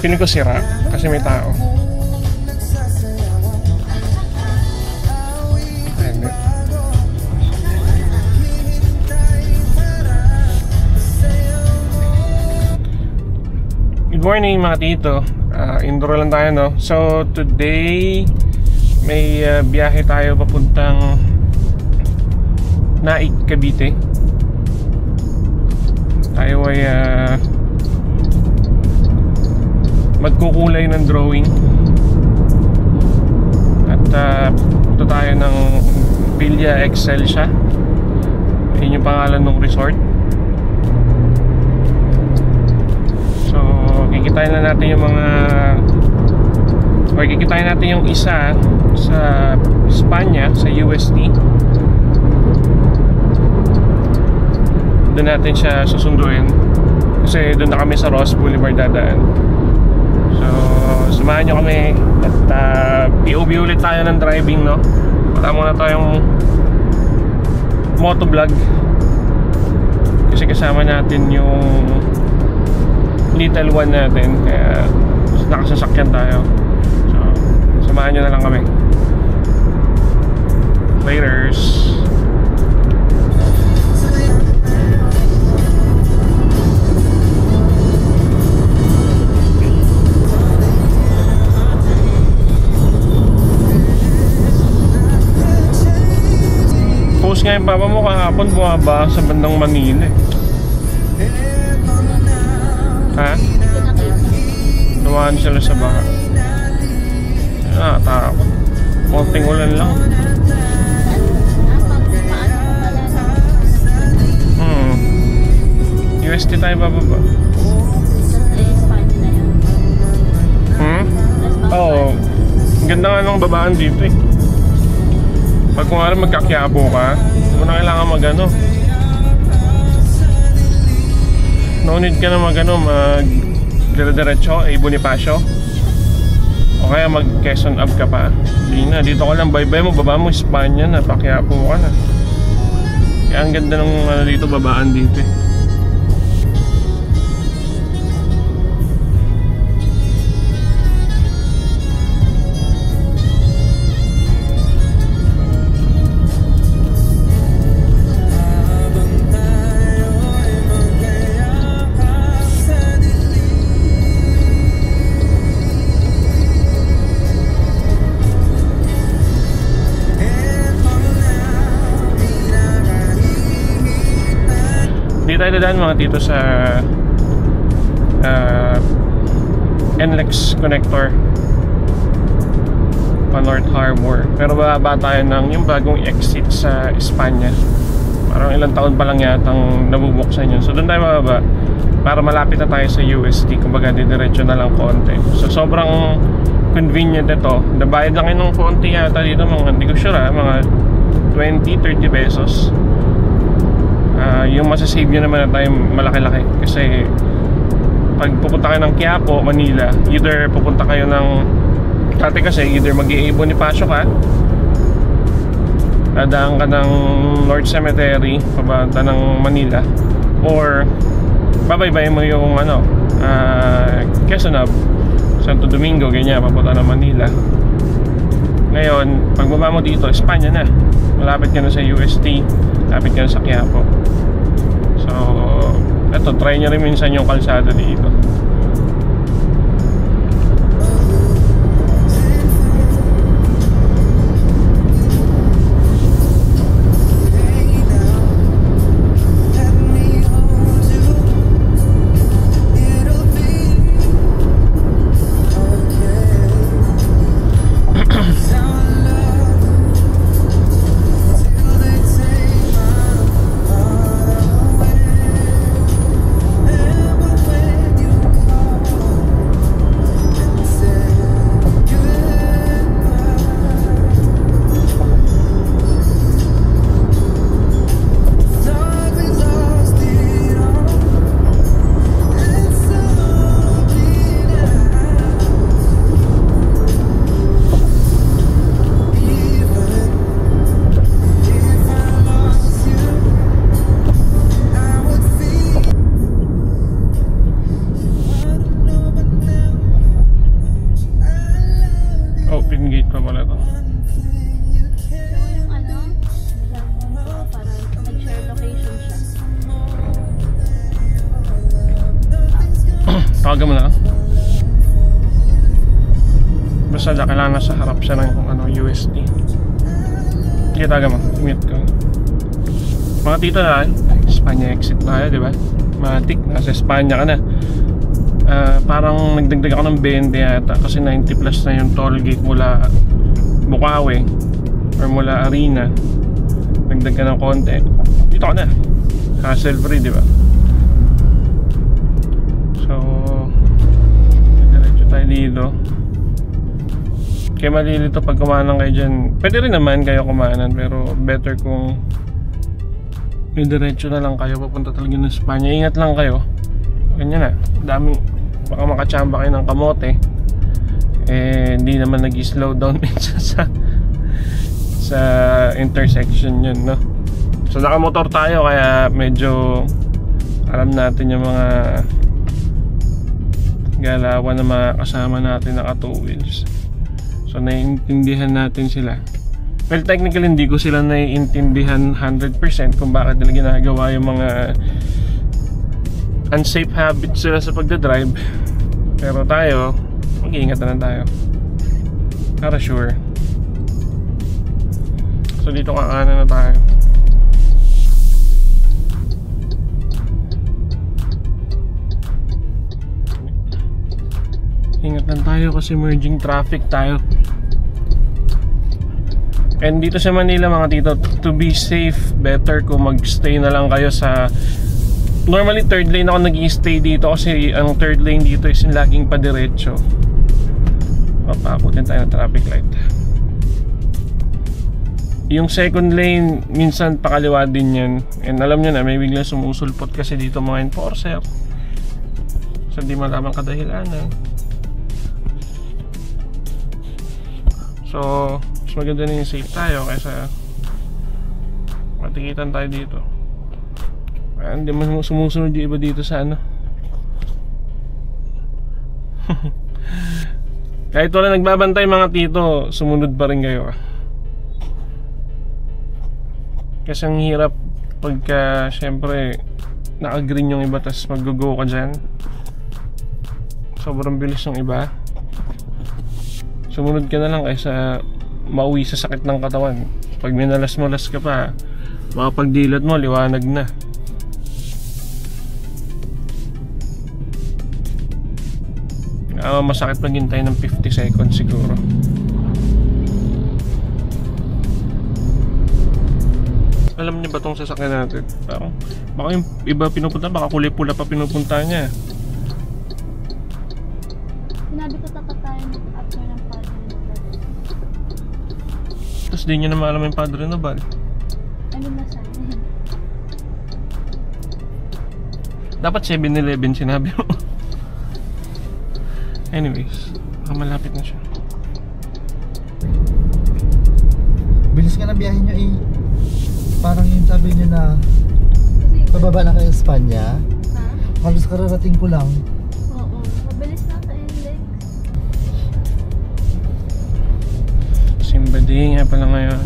Piling ko sira kasi may tao. Good morning mga tito. Indoor lang tayo, no? So today may biyahe tayo papuntang Naik, Cavite. Tayo ay magkukulay ng drawing. At ito tayo ng Villa Excelsia. Yun yung pangalan ng resort. So kikitain na natin yung mga, or kikitain natin yung isa sa Espanya, sa USD. Doon natin siya susunduin kasi doon na kami sa Ross Boulevard dadaan. So samahan nyo kami at POV ulit tayo ng driving, no? Wala muna tayong motovlog kasi kasama natin yung little one natin, kaya nakasasakyan tayo. So samahan nyo na lang kami. Laters. Post nga yung papa mo kahapon, bumaba sa bandang Manila eh. Ha? Dumaan sila sa baha. Takot. Konting ulan lang. UST tayo bababa. Oo. Ganda nga ng babaan dito eh. Pag kung alam magkakyabo ka, mo na kailangan mag-ano. No need ka na mag-ano, dire-diretso, Bonifacio. O kaya mag-Quezon Ave ka pa. Hindi na, dito ka lang, bye-bye mo, baba mo, Espanya na, pakyabo ka na. Kaya ang ganda ng dito, babaan dito eh. Tayo dadaan mga tito sa NLEX connector pa North Harbor, pero bababa tayo ng yung bagong exit sa Espanya. Parang ilang taon pa lang yatang nabubuksan yun, so doon tayo bababa para malapit na tayo sa USD. Kumbaga didiretso na lang konti, so sobrang convenient ito. Nabayad lang yun ng konti yata dito, mga hindi ko sure mga 20-30 pesos. Yung masasave nyo naman na tayo malaki-laki kasi pag pupunta kayo ng Quiapo, Manila, either pupunta kayo ng, dati kasi either mag-Bonifacio ka, dadaan ka ng North Cemetery pababa ng Manila, or babaybay mo yung Quezon Ave, Santo Domingo, ganyan, papunta ng Manila. Ngayon, pag baba mo dito, Espanya na, malapit ka na sa UST, malapit ka na sa Quiapo. So, eto, try nyo rin minsan yung kalsada dito. Tawagan mo na lang. Basta kailangan nasa harap siya ng ano, USD. Sige, tawagan mo. Mute ko. Mga tito na, Espanya exit tayo, di ba? Matik, nasa Espanya ka na. Parang nagdagdag ako ng 20 yata kasi 90 plus na yung toll gate mula Bukawi or mula Arena. Nagdag ka ng konti. Dito ka na. Hassle free, di ba? So, diretso tayo dito. Kaya malilito pag kumanan kayo dyan. Pwede rin naman kayo kumanan, pero better kung diretso na lang kayo papunta talaga ng Espanya. Ingat lang kayo. Ganyan na. Daming, baka makachamba kayo ng kamote. Eh, hindi naman nag-slow down minsan sa intersection yun, no? So nakamotor tayo kaya medyo alam natin yung mga galawan ng mga kasama natin naka 2 wheels. So naiintindihan natin sila. Well, technically hindi ko sila naiintindihan 100% kung bakit nila ginagawa yung mga unsafe habits sila sa pagdadrive. Pero tayo, mag-iingat na lang tayo para sure. So dito kakanan na tayo. Ingat lang tayo kasi merging traffic tayo. And dito sa Manila mga tito, to be safe, better kung magstay na lang kayo sa... Normally third lane ako nag-i-stay dito kasi ang third lane dito is yung laging padiretso. Papakutin tayo ng traffic light. Yung second lane, minsan pakaliwa din yan. And alam nyo na, may biglang sumusulpot kasi dito mga enforcer. So di malaman kadahilanan. So, mas maganda na yung safe tayo kaysa matikitan tayo dito. Hindi man sumusunod yung iba dito sa ano. Kahit wala nagbabantay mga tito, sumunod pa rin kayo. Kasi ang hirap pagka syempre naka-green yung iba tas mag-go ka dyan. Sobrang bilis ng iba. Sumunod ka na lang kaysa mauwi sa sakit ng katawan. Pag minalas-malas ka pa, makapagdilat mo, liwanag na. Masakit maghintay ng 50 seconds siguro. Alam niyo ba itong sasakyan natin? Parang, baka yung iba pinupunta, baka kulay pula pa pinupunta niya. Sinabi ko tapat tayo after ng Padre Nobal. Tapos di nyo naman alam yung Padre Nobal. Ano na sabi? Dapat 7-Eleven sinabi mo. Anyways, malapit na siya. Bilis nga na biyahe nyo eh. Parang yung sabi nyo na pababa na kayo sa Espanya. Ha? Halos kararating ko lang. Oo. Mabilis na tayo yung legs. Simbading nga pala ngayon.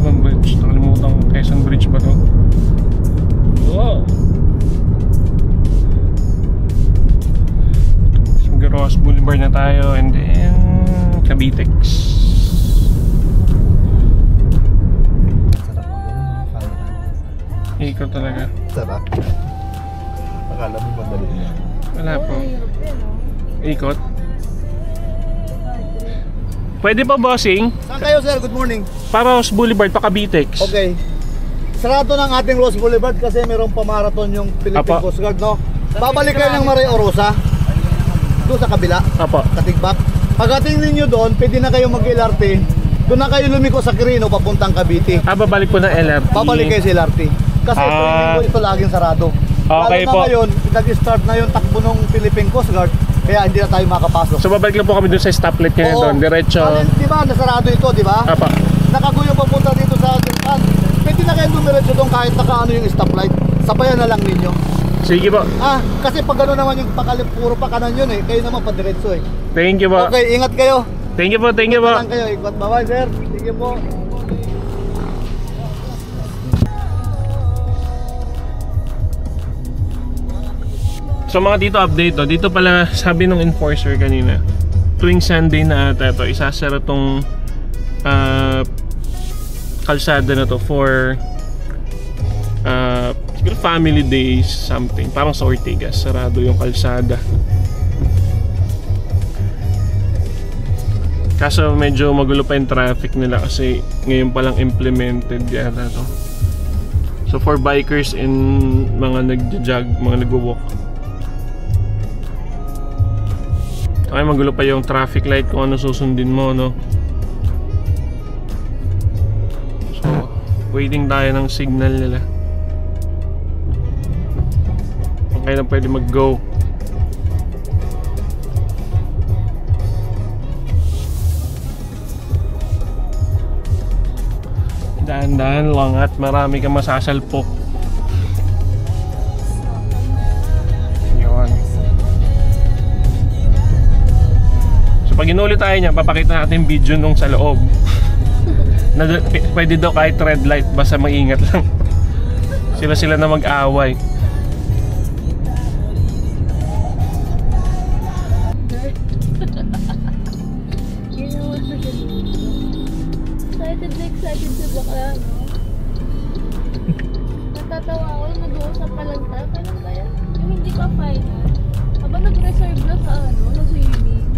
Anong bridge? Nakalimutan ko. Quezon Bridge ba to? Wow! Ross Boulevard na tayo and then Cavitex. Sarap mo. Ikot talaga. Sarap. Akala mo madali na. Wala po. Hirap yun, no? Ikot. Pwede pa bossing? Saan kayo sir? Good morning. Para Ross Boulevard pa Cavitex. Okay. Sarado ng ating Ross Boulevard kasi mayroong pamarathon yung Philippine Apo. Coast Guard, no? Babalik kayo ng Maria Orosa. Doon sa kabila. Apo. Katigbak. Pagdating ninyo doon, pwede na kayo mag-LRT. Doon na kayo lumiko sa Quirino papuntang Cavite. Babalik po ng LRT. Babalik kayo sa LRT. Kasi ito laging sarado. Okay Lalo po. na ngayon, nag-start na yung takbo ng Philippine Coast Guard. Kaya hindi na tayo makapasok. So babalik lang po kami dun sa stoplight ngayon doon. Diretso. Di ba, nasarado ito, di ba? Apo. Nakaguyo papunta dito sa Dilpan. Pwede na kayo dumiretso doon kahit nakaano yung stoplight. Sabayan na lang ninyo. Sige po. Kasi pag gano'n naman yung puro pa kanan yun eh. Kayo naman padiretso eh. Thank you po. Okay, ingat kayo. Thank you po. Thank you po. Ingat kayo. Ikot. Bye-bye sir. Sige po. So mga dito update to. Dito pala sabi ng enforcer kanina, tuwing Sunday na ata ito, isasara tong kalsada na to for siguro family days something. Parang sa Ortigas, sarado yung kalsada. Kaso medyo magulo pa yung traffic nila kasi ngayon palang implemented yata to. So for bikers and mga nagja-jog, mga nagwo-walk. Okay, magulo pa yung traffic light kung ano susundin mo, no? So, waiting tayo ng signal nila. Okay na pwede mag-go. Dahan-dahan lang at marami kang masasalpok. Yun. So pag inulit tayo niya, papakita natin video nung sa loob. Pwede daw kahit red light, basta maingat lang. Sila na mag-away. Excited sa bakla, no? Natatawa ako, nag-uusap pa lang tayo. Kailan ba yan? Yung hindi pa final. Aba, nag-reserve na sa ano, na swimming.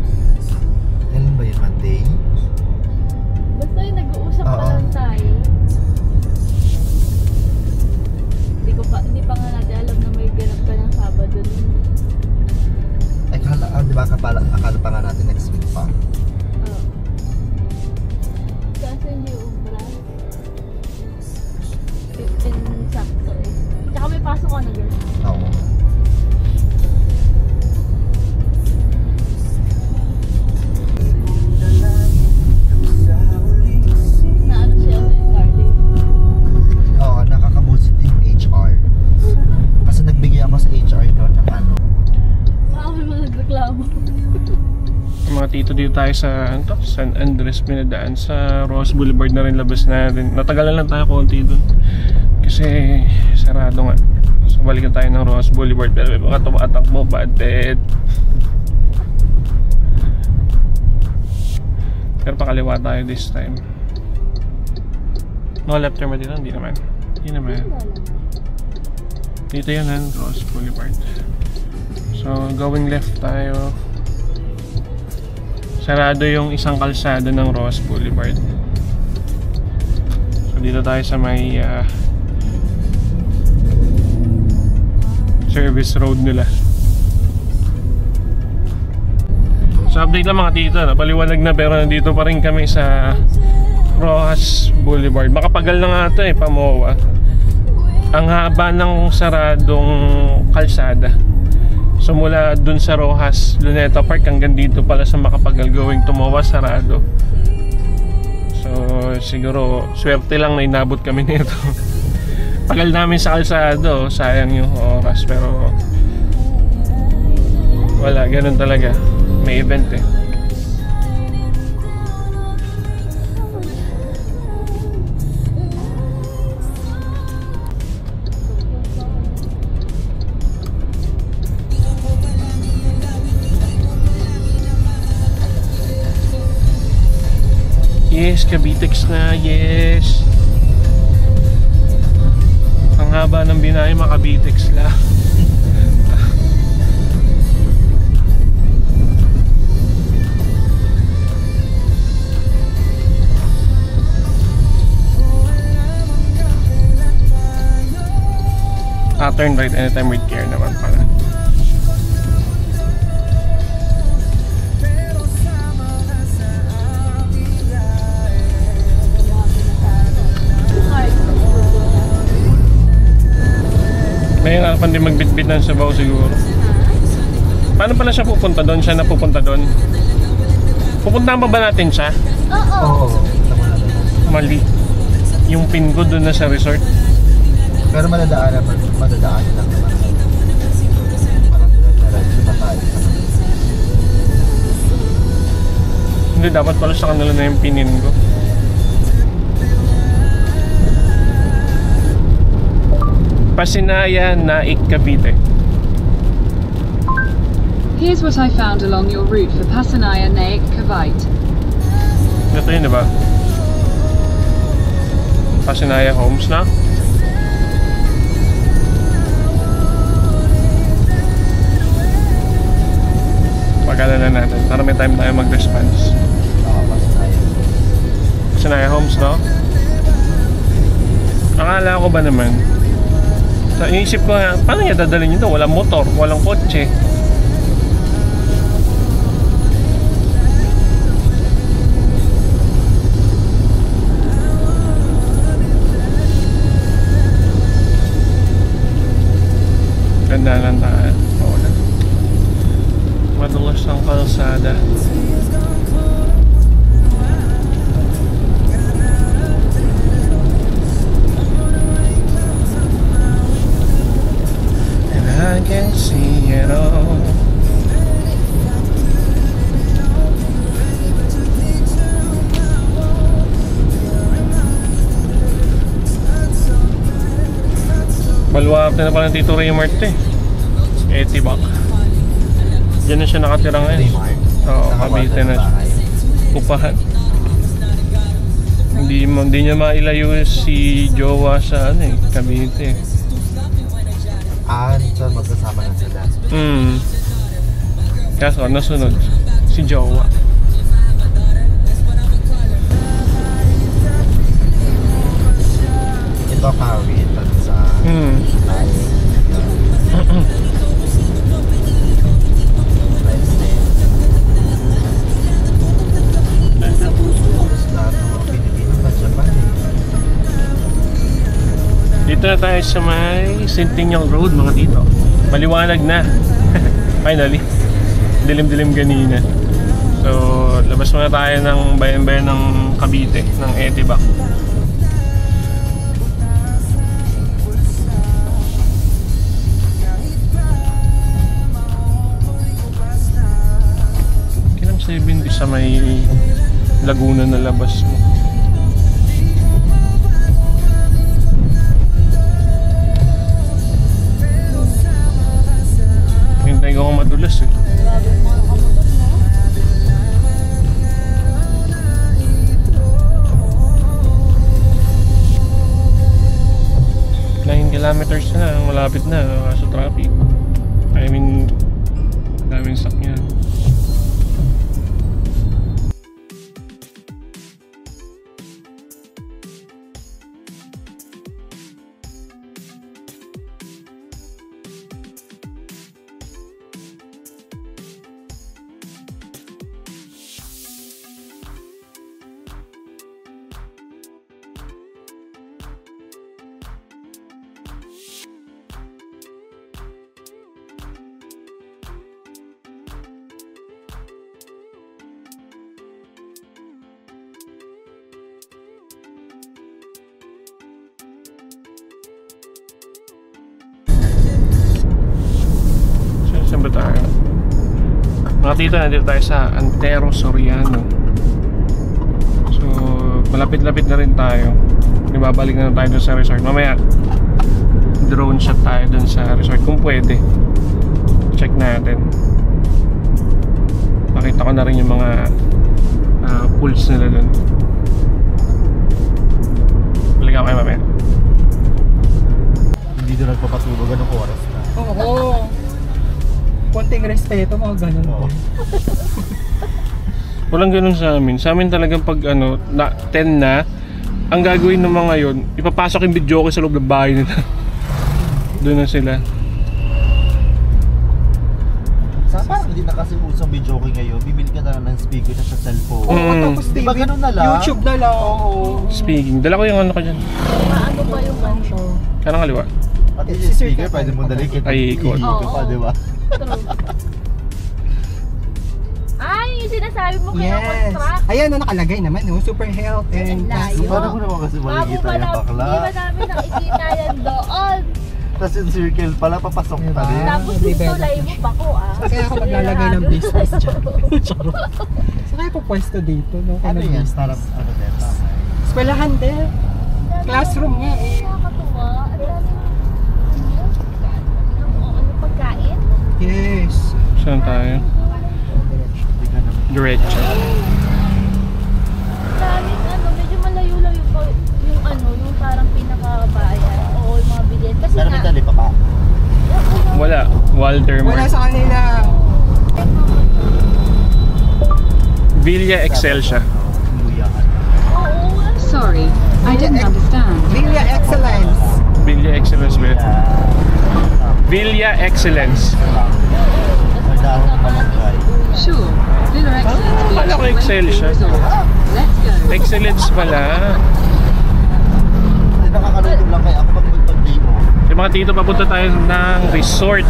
Kailan ba yun? Monday? Basta yung nag-uusap pa lang tayo. Hindi pa nga natin alam na may ganap ka ng Sabado nun. Ay, di ba akala pa nga natin next week pa. Oo. Kasi hindi ubra. 15 sakto eh. Tsaka may pasok ko na girl. Oo. Na ano siya, yung garden. Oo, nakakabusit yung HR. Kasi nagbigay ako sa HR doon ng ano. May mga nagreklamo. Mga tito dito tayo sa San Andres, pinadaan sa Ross Boulevard na rin labas natin. Natagalan lang tayo konti dun kasi sarado nga. So balikan tayo ng Ross Boulevard pero may mga tumatakbo padet. Pero pakaliwa tayo this time. No left turn ba dito? Hindi naman. Dito yun ha, Ross Boulevard. So going left tayo. Sarado yung isang kalsada ng Ross Boulevard. So dito tayo sa may service road nila. So update lang mga tito, napaliwanag na pero nandito pa rin kami sa Rojas Boulevard. Makapagal na nga ito eh, pamowa. Ang haba ng saradong kalsada. So mula dun sa Rojas Luneta Park hanggang dito pala sa Makapagal going to Moa, sarado. So siguro swerte lang na inabot kami nito. Tagal namin sa kalsado, sayang yung oras pero wala, ganun talaga. May event eh. Yes, Cavitex na, yes. Ang haba ng binahe, Cavitex lang. Turn right anytime with care naman pala. May harapan din magbitbit ng sabaw siguro. Paano pala siya pupunta doon? Siya na pupunta doon? Pupuntahan pa ba natin siya? Oo. Mali. Yung pin ko doon na sa resort. Pero madadaanan lang naman. Parang tumatay. Hindi, dapat pala sa kanila na yung pinin ko. Pasinayan, Naik, Cavite. Here's what I found along your route for Pasanaya Naik Cavite. Ito yun, diba? Pasanaya Homes na. Pagkala na natin para may time tayo mag-response. Pasanaya Homes, no? Akala ko ba naman, sa inisip ko nga, paano niya dadalhin nyo ito? Walang motor, walang kotse. Ganda lang tayo. Madulas ang kalsada. And I can see it all. Baluarte na pala ng Tito Raymart eh. Etibak. Diyan na siya nakatira ngayon. Oo, Cavite na siya. Upahan. Hindi niya mailayo si Jowa sa ano eh, Cavite. So magkasama na sila. Kaso nasunod si Jowa. Ito Cavite sa Dito na tayo sa may Centennial Road mga tito. Maliwanag na. Finally. Dilim-dilim kanina. So, labas muna tayo ng bayan-bayan ng Cavite, ng Etibak. Kinam 70 sa may Laguna na labas mo. Hintay ko madulas eh. Grabe mga nakamotor mo. 9 kilometers na, malapit na kaso traffic. I mean, daming sakyan. Saan ba tayo? Mga tito, nandito tayo sa Antero Soriano. So, malapit-lapit na rin tayo. Ibabalik na tayo dun sa resort. Mamaya, drone shot tayo dun sa resort kung pwede. Check natin. Makita ko na rin yung mga pools nila dun. Balik ako kayo mamaya. Hindi doon nagpapatulog, anong oras na? Oo. Konting respeto, mga ganun po. Walang ganun sa amin. Sa amin talagang pag ano, 10 na, ang gagawin ng mga yun, ipapasok yung video ko sa loob ng bahay nila. Doon na sila. Parang hindi na kasi usong videoke ngayon, bibili ka na lang ng speaker na sa cellphone. Oo, tapos Di ba ganun na lang? YouTube na lang. Oo. Speaking, dala ko yung ano ko dyan. Ano ba yung ano? Kanang kaliwa. At yung speaker, pwede mo dalikit. Ay, ikot. Ikot pa, di ba? True. Ay, yung sinasabi mo kaya Yes. contract. Ayan, nakalagay naman, no? Super health and Layo. Paano mo naman kasi makikita yung bakla? Hindi ba namin nakikita yan doon? Tapos yung circle pala, papasok Diba? pa rin. Tapos Di yung ba? tulay mo pa ko Kaya ako maglalagay ng business dyan. So kaya po pwesto dito, no? Ano Kaya yan? Startup, ano din? eskwelahan din. Classroom nga eh. Nakakatuwa. Ang daming ano pagkain. Yes. Saan? tayo. Diretso. Daming ano, medyo malayo-layo pa yung ano, yung parang pinakabayan. Oo, yung mga bilhin. Kasi Pero may nga, dali pa pa. Wala. Walter Wala Mart. sa kanila. Villa Excelsia. Sorry, I didn't understand. Villa Excellence. Villa Excellence ba? Villa Excellence. Sure, Villa Excellence Beach Akala ko Excelsia. Resort. Let's go. Excellence pala. Hindi nakakalutong lang kaya ako mag-day mo. Yung mga tito, papunta tayo ng resort.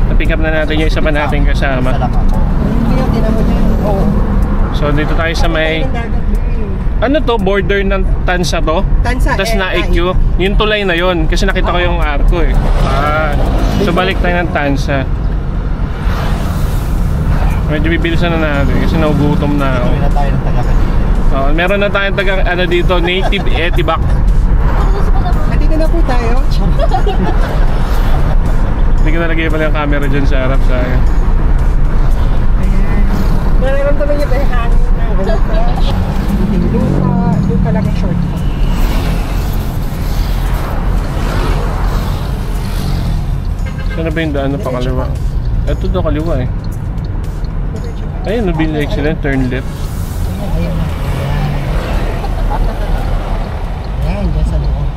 Na-pick up na natin yung isa pa natin kasama. Salak ako. Hindi yung tinamo niya. Oo. So dito tayo sa may... Ano to? Border ng Tansa to? Tansa, Tapos na IQ. Yung tulay na yon kasi nakita ko yung arko eh. So balik tayo ng Tansa. Medyo bibilisan na natin kasi nagugutom na ako. Gawin na tayo ng taga-kanina. Meron na tayong taga ano dito, native Etibac. Andito na po tayo. Hindi ko nalagay pala yung camera dyan sa harap sa akin. Nararamdaman niyo ba yung hangin na walang fresh? Doon pa lang yung short ko. Saan na ba yung daan na pakaliwa? Ito daw kaliwa eh. Ayun, Villa Excellent, turn left. Ayun na. Ayan, dyan sa loob.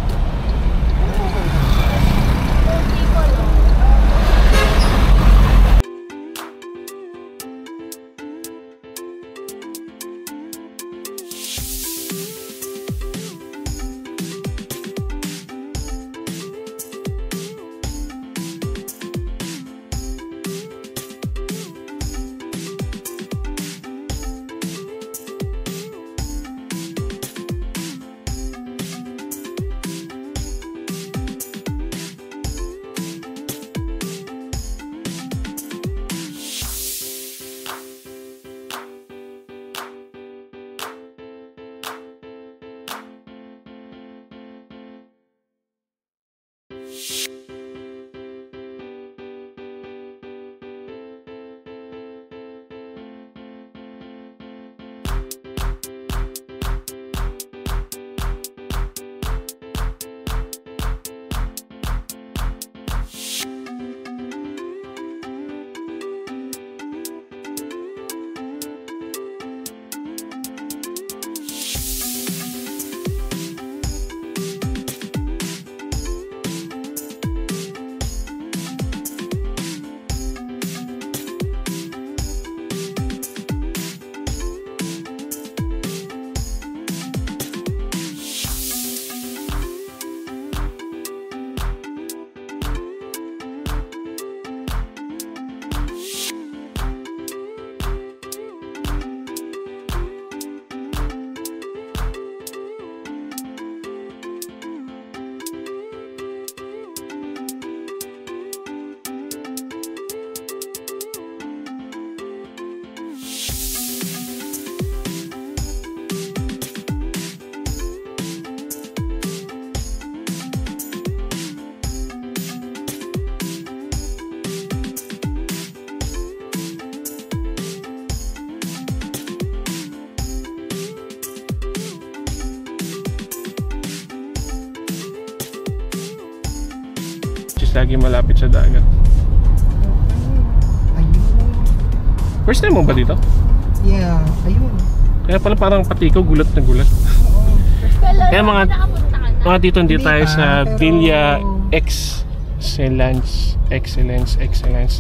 Lagi malapit sa dagat. Ayun. First time mo ba dito? Yeah, ayun. Kaya pala parang pati ikaw gulat na gulat. Kaya mga dito hindi tayo sa Villa Excellence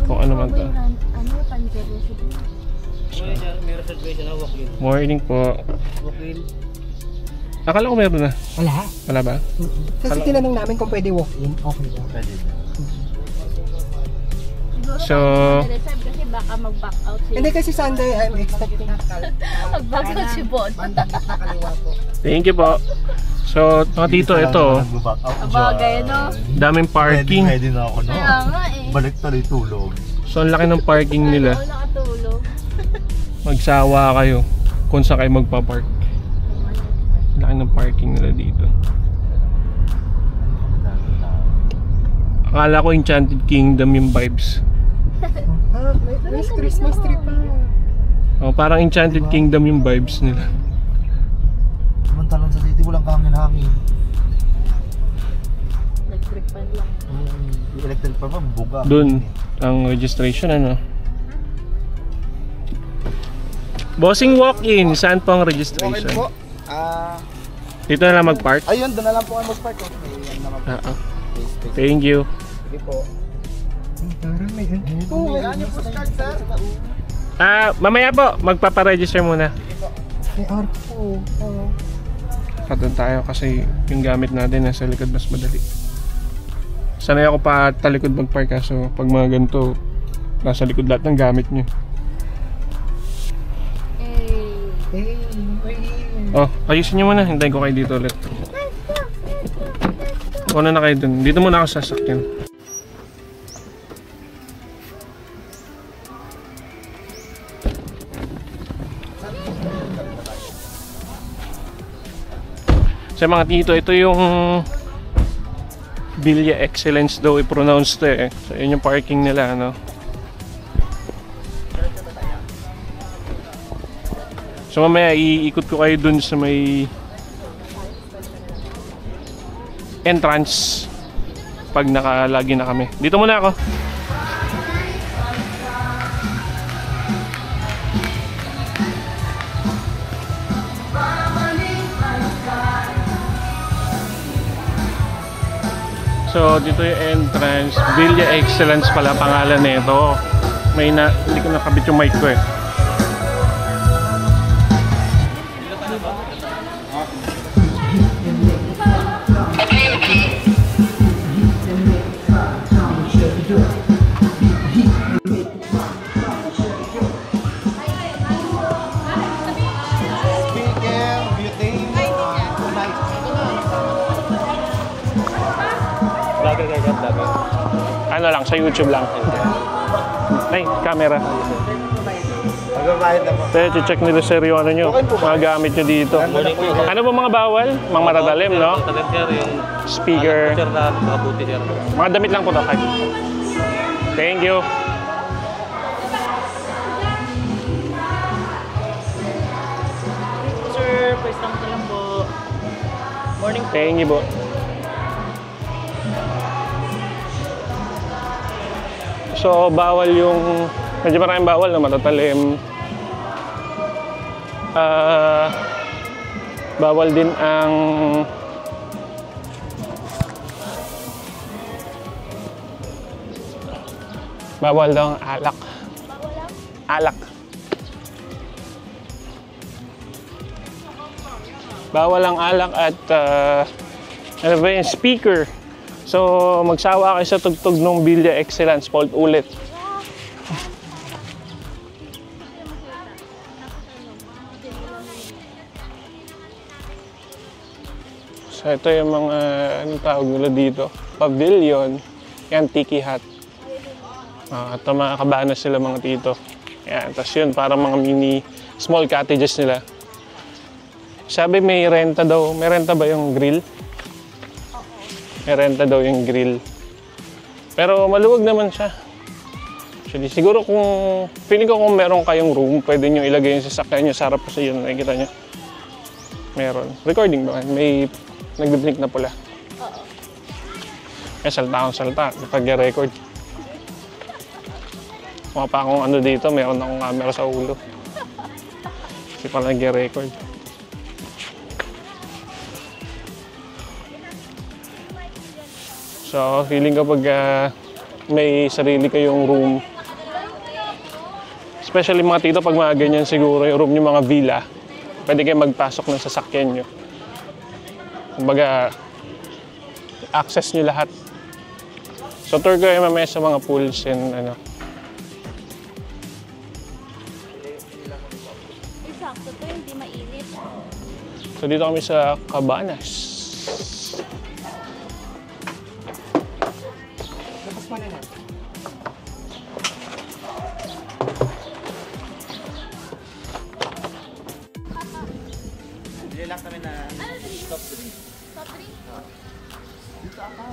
kung ano man to. Morning po. Akala ko meron na. Wala. Wala ba? Kasi tinanong namin kung pwede walk-in. Okay ba? Pwede na. So, kasi baka mag-back out si Hindi kasi Sunday, I'm expecting mag-back out si Bon. bandang na kaliwa po. thank you po. So, mga dito, ito, Mag-back out Bagay, no? daming parking. Pwede na ako, no? Kaya nga eh. Balik tuloy tulog. So, ang laki ng parking nila. Wala nakatulog. Magsawa kayo kung saan kayo magpa-park. Laki ng parking nila dito. Akala ko Enchanted Kingdom yung vibes. Ah, may Yes, Christmas tree pa. Oh, parang Enchanted Kingdom yung vibes nila. Samantalang sa city, walang hangin-hangin. Electric fan lang. Yung electric pa ba, buga. Doon, ang registration ano. Bossing walk-in, saan po ang Okay registration? po. Dito na lang mag-park? Ayun, doon na lang po kayo mag-park. Ayan naman po. Space. Thank you. Sige po. Parang may May anyo po card, sir. Mamaya po, magpaparegister muna. May arc po. Doon tayo kasi yung gamit natin nasa likod mas madali. Sanay ako pa talikod mag-park kaso pag mga ganito, nasa likod lahat ng gamit nyo. Oh, ayusin nyo muna. Hintayin ko kayo dito ulit. Una na kayo dun. Dito muna ako sasakyan. Sa mga tito, ito yung Villa Excellence daw i-pronounce to eh. So yun yung parking nila, ano. So mamaya iikot ko kayo dun sa may entrance pag nakalagi na kami. Dito muna ako. So dito yung entrance, Villa Excellence pala pangalan nito. Hindi ko nakabit yung mic ko eh. Ano lang, sa YouTube lang. Ay, camera. Magbabayad na po. Pero check nila seryo ano nyo, mga gamit nyo dito. Ano ba mga bawal? Mga matatalim, no? Speaker. Mga damit lang po to. Thank you. Sir, first time ko lang po. Morning po. Thank you po. So, bawal yung... Medyo maraming bawal na matatalim. Bawal din ang... Bawal daw ang alak. Alak. Bawal ang alak at... ano ba yun? Speaker. So, magsawa kayo sa tugtog ng Villa Excellence. Paul ulit. So, ito yung mga, anong tawag nila dito? Pavilion. Yan, tiki hut. At mga kabanas sila mga tito. Yan, tapos yun, parang mga mini, small cottages nila. Sabi may renta daw. May renta ba yung grill? May renta daw yung grill. Pero maluwag naman siya. Actually, siguro kung feeling ko kung meron kayong room, pwede nyo ilagay yung sasakyan nyo sa harap po sa iyo. Nakikita nyo. Meron. Recording ba? May nagbi-blink na pula. Oo. May salta akong salta. Napag-record. Mga pa akong ano dito, meron akong camera sa ulo. Kasi pala nag-record. So, feeling ko pag may sarili kayong room, especially mga tito, pag mga ganyan siguro, yung room yung mga villa, pwede kayo magpasok ng sasakyan nyo. Kumbaga, access nyo lahat. So, tour ko kayo mamaya sa mga pools and ano. Sakto to, hindi mainit. So, dito kami sa Cabanas. Labas mo na na. Bili lang kami na top 3. Top 3? Dito ako.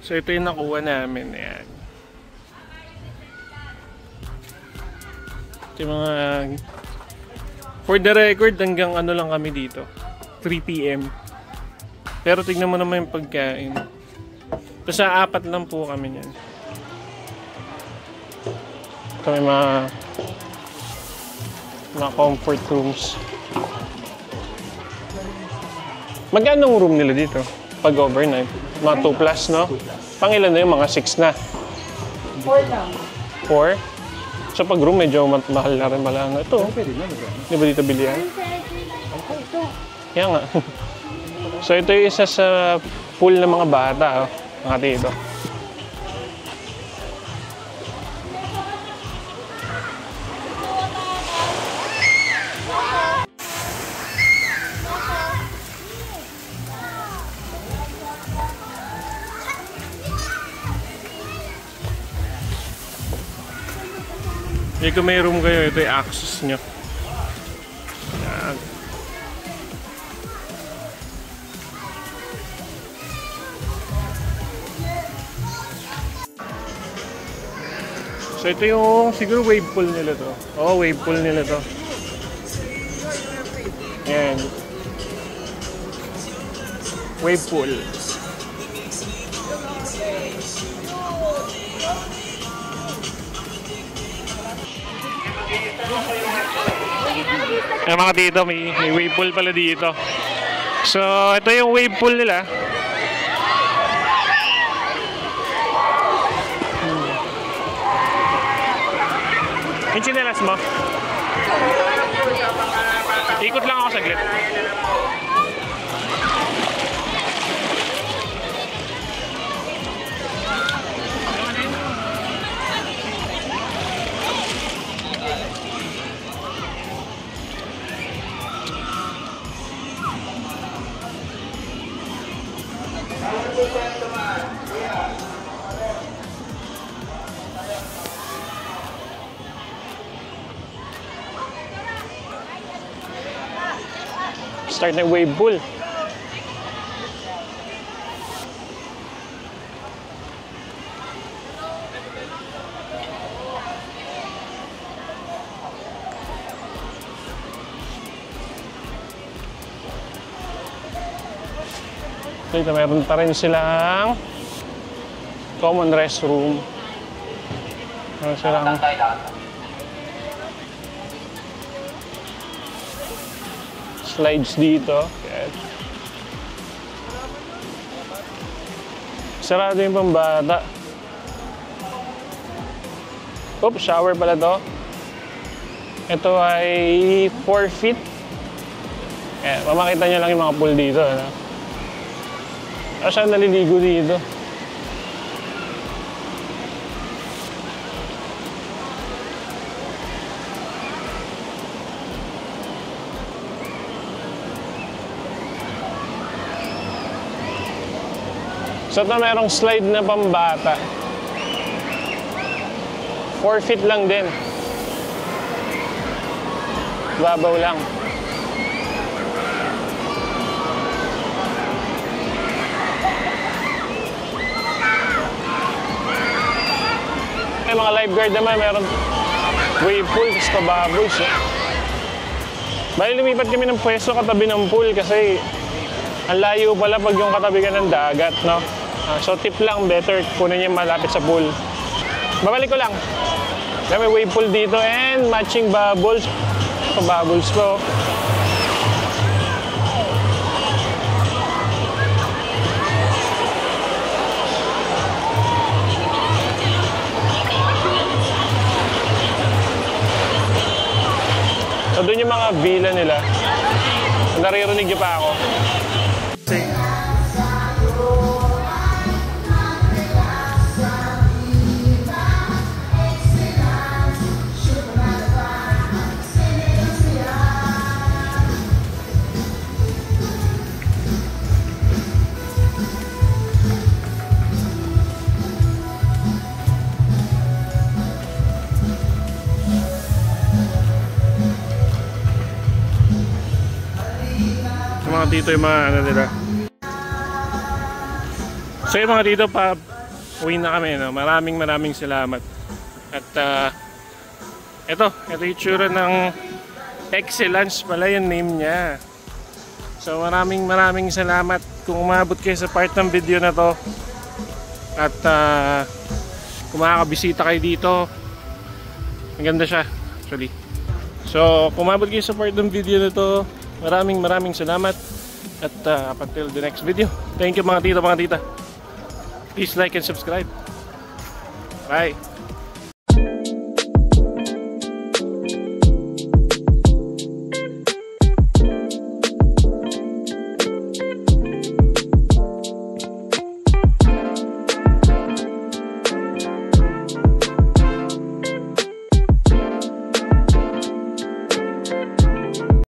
So ito yung nakuha namin. Ayan. Ito yung mga... For the record, hanggang ano lang kami dito. 3 PM. Pero tignan mo naman yung pagkain. So sa 4 lang po kami niyan. Ito may mga comfort rooms. Magkano ang room nila dito? Pag overnight? Mga 2 plus, no? Pangilan na yung mga 6 na? 4 lang. 4? So pag room medyo mahal na rin pala. Ito, di ba dito bilihan? Kaya nga. So ito yung isa sa pool ng mga bata, oh. Mga dito. Kung may room kayo, ito yung access nyo. Yan. So ito yung siguro wave pool nila to. Oo, wave pool nila to. Yan. Wave pool. Ay, mga dito, may wave pool pala dito. So, ito yung wave pool nila. Yung chinelas mo? Ikot lang ako saglit. Start na wave pool. Dito mayroon pa rin silang common restroom. Mayroon silang slides dito. Yes. Sarado yung pambata. Oops, shower pala to. Ito ay 4 feet. Eh, mamakita nyo lang yung mga pool dito. Ano? Siya naliligo dito. So ito merong slide na pambata. 4 feet lang din. Babaw lang. May mga lifeguard naman, meron wave pool, tapos pa-bubbles. Eh. Bali lumipat kami ng pwesto katabi ng pool kasi ang layo pala pag yung katabi ka ng dagat, no? So tip lang, better kunin niyo malapit sa pool. Babalik ko lang. May wave pool dito and matching bubbles. Pa-bubbles po. So doon yung mga villa nila. Naririnig niyo pa ako. Dito yung mga ano nila. So yung mga dito uwi na kami, no? Maraming salamat. At ito yung itsura ng Excellence pala yung name niya. So maraming salamat kung umabot kayo sa part ng video na to. At kung makakabisita kayo dito, maganda siya actually. So kung umabot kayo sa part ng video na to, maraming salamat. At up until the next video, thank you mga tito, mga tita. Please like and subscribe. Bye.